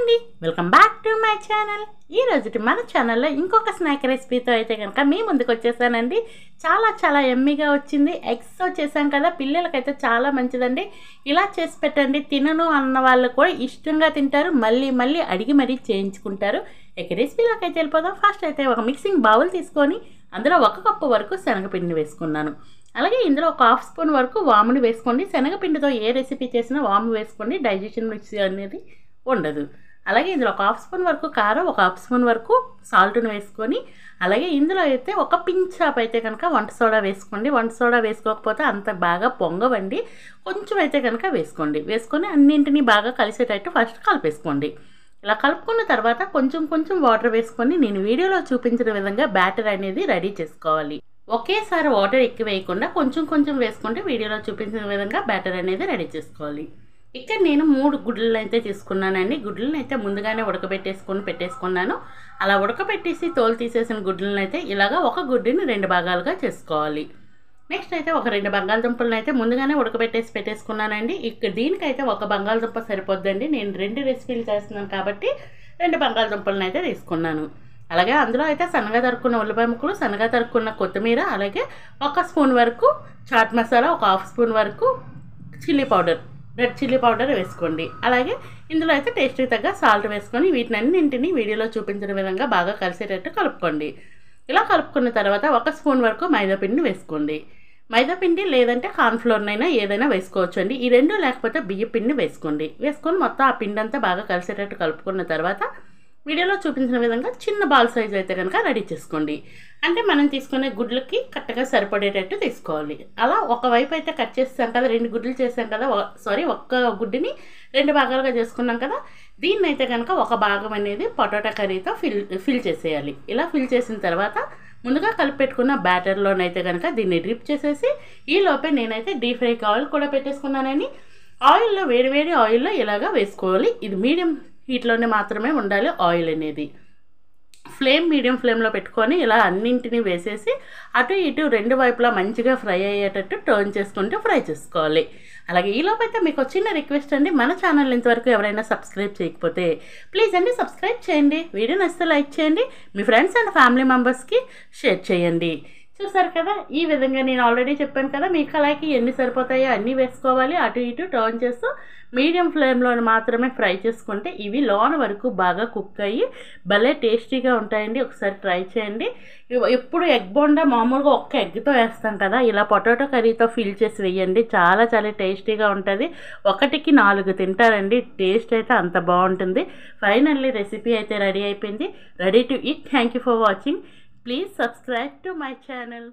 అండి, welcome back to my channel. ఈ రోజు మన ఛానల్లో ఇంకొక స్నాక్ రెసిపీతో అయితే కనుక మీ ముందుకు వచ్చేసానండి. చాలా ఎమ్మీగా వచ్చింది. ఎగ్స్తో చేశాం కదా, పిల్లలకైతే చాలా మంచిదండి. ఇలా చేసి పెట్టండి, తినను అన్న వాళ్ళు కూడా ఇష్టంగా తింటారు, మళ్ళీ అడిగి మరీ చేయించుకుంటారు. ఇక రెసిపీలోకి అయితే వెళ్ళిపోదాం. ఫస్ట్ అయితే ఒక మిక్సింగ్ బౌల్ తీసుకొని అందులో 1 కప్పు వరకు శనగపిండి వేసుకున్నాను. అలాగే ఇందులో ఒక 1/2 స్పూన్ వరకు వాముని వేసుకోండి. శనగపిండితో ఏ రెసిపీ చేసినా వాము వేసుకోండి, డైజెషన్ మిక్సీ అనేది ఉండదు. అలాగే ఇందులో ఒక 1/2 స్పూన్ వరకు కారం, ఒక 1/2 స్పూన్ వరకు సాల్ట్ను వేసుకొని, అలాగే ఇందులో అయితే ఒక పించ్ ఆఫ్ అయితే కనుక వంట సోడా వేసుకోండి. వంట సోడా వేసుకోకపోతే అంత బాగా పొంగవండి, కొంచెం అయితే కనుక వేసుకొని అన్నింటినీ బాగా కలిసేటట్టు ఫస్ట్ కలిపేసుకోండి. ఇలా కలుపుకున్న తర్వాత కొంచెం వాటర్ వేసుకొని నేను వీడియోలో చూపించిన విధంగా బ్యాటర్ అనేది రెడీ చేసుకోవాలి. ఒకేసారి వాటర్ ఎక్కువ వేయకుండా కొంచెం వేసుకుంటే వీడియోలో చూపించిన విధంగా బ్యాటర్ అనేది రెడీ చేసుకోవాలి. ఇక్కడ నేను 3 గుడ్లను అయితే తీసుకున్నానండి. గుడ్లను అయితే ముందుగానే పెట్టేసుకున్నాను. అలా ఉడకబెట్టేసి తోలు తీసేసిన గుడ్లను అయితే ఇలాగా ఒక గుడ్డుని 2 భాగాలుగా చేసుకోవాలి. నెక్స్ట్ అయితే ఒక 2 బంగాళదుంపలను అయితే ముందుగానే పెట్టేసుకున్నానండి. ఇక్కడ దీనికైతే ఒక బంగాళదుంప సరిపోద్దండి. నేను 2 రెసిపీలు చేస్తున్నాను కాబట్టి 2 బంగాళదుంపలను అయితే తీసుకున్నాను. అలాగే అందులో అయితే సన్నగా తరుక్కున్న ఉల్లిపాయ ముక్కలు, సన్నగా తరుక్కున్న కొత్తిమీర, అలాగే 1 స్పూన్ వరకు చాట్ మసాలా, ఒక 1/2 స్పూన్ వరకు రెడ్ చిల్లీ పౌడర్ వేసుకోండి. అలాగే ఇందులో అయితే టేస్ట్కి తగ్గ సాల్ట్ వేసుకొని వీటినన్నింటినీ వీడియోలో చూపించిన విధంగా బాగా కలిసేటట్టు కలుపుకోండి. ఇలా కలుపుకున్న తర్వాత 1 స్పూన్ వరకు మైదాపిండిని వేసుకోండి. మైదాపిండి లేదంటే కార్న్ఫ్లోర్నైనా ఏదైనా వేసుకోవచ్చు అండి. ఈ 2 లేకపోతే బియ్య పిండిని వేసుకొని మొత్తం ఆ పిండి అంతా బాగా కలిసేటట్టు కలుపుకున్న తర్వాత వీడియోలో చూపించిన విధంగా చిన్న బాల్ సైజ్ అయితే కనుక రెడీ చేసుకోండి. అంటే మనం తీసుకునే గుడ్లకి కరెక్ట్గా సరిపడేటట్టు తీసుకోవాలి. అలా ఒకవైపు అయితే కట్ చేస్తాం కదా, 2 గుడ్లు చేసాం కదా, ఒక్క గుడ్డుని 2 భాగాలుగా చేసుకున్నాం కదా, దీన్ని అయితే కనుక ఒక భాగం అనేది పొటాటో కర్రీతో ఫిల్ చేసేయాలి. ఇలా ఫిల్ చేసిన తర్వాత ముందుగా కలిపి పెట్టుకున్న బ్యాటర్లోనైతే కనుక దీన్ని డ్రిప్ చేసేసి, ఈ లోపే నేనైతే డీప్ ఫ్రైకి ఆయిల్ కూడా పెట్టేసుకున్నానని ఆయిల్లో వేడి ఆయిల్లో ఇలాగా వేసుకోవాలి. ఇది మీడియం హీట్లోనే మాత్రమే ఉండాలి. ఆయిల్ అనేది మీడియం ఫ్లేమ్లో పెట్టుకొని ఇలా అన్నింటినీ వేసేసి అటు ఇటు 2 వైపులా మంచిగా ఫ్రై అయ్యేటట్టు టర్న్ చేసుకుంటూ ఫ్రై చేసుకోవాలి. అలాగే ఈ లోపైతే మీకు చిన్న రిక్వెస్ట్ అండి, మన ఛానల్ ఇంతవరకు ఎవరైనా సబ్స్క్రైబ్ చేయకపోతే ప్లీజ్ అండి సబ్స్క్రైబ్ చేయండి. వీడియో నచ్చితే లైక్ చేయండి, మీ ఫ్రెండ్స్ అండ్ ఫ్యామిలీ మెంబర్స్కి షేర్ చేయండి. చూసారు కదా, ఈ విధంగా నేను ఆల్రెడీ చెప్పాను కదా, మీ కళాయికి ఎన్ని సరిపోతాయో అన్నీ వేసుకోవాలి. అటు ఇటు టర్న్ చేస్తూ మీడియం ఫ్లేమ్లో మాత్రమే ఫ్రై చేసుకుంటే ఇవి లోన వరకు బాగా కుక్ అయ్యి భలే టేస్టీగా ఉంటాయండి. ఒకసారి ట్రై చేయండి. ఎప్పుడు ఎగ్ బోండా మామూలుగా ఒక్క ఎగ్తో వేస్తాం కదా, ఇలా పొటాటో కర్రీతో ఫిల్ చేసి వేయండి. చాలా టేస్టీగా ఉంటుంది. 1కి 4 తింటారండి. టేస్ట్ అయితే అంత బాగుంటుంది. ఫైనల్లీ రెసిపీ అయితే రెడీ అయిపోయింది. Ready to eat. Thank you for watching. Please subscribe to my channel.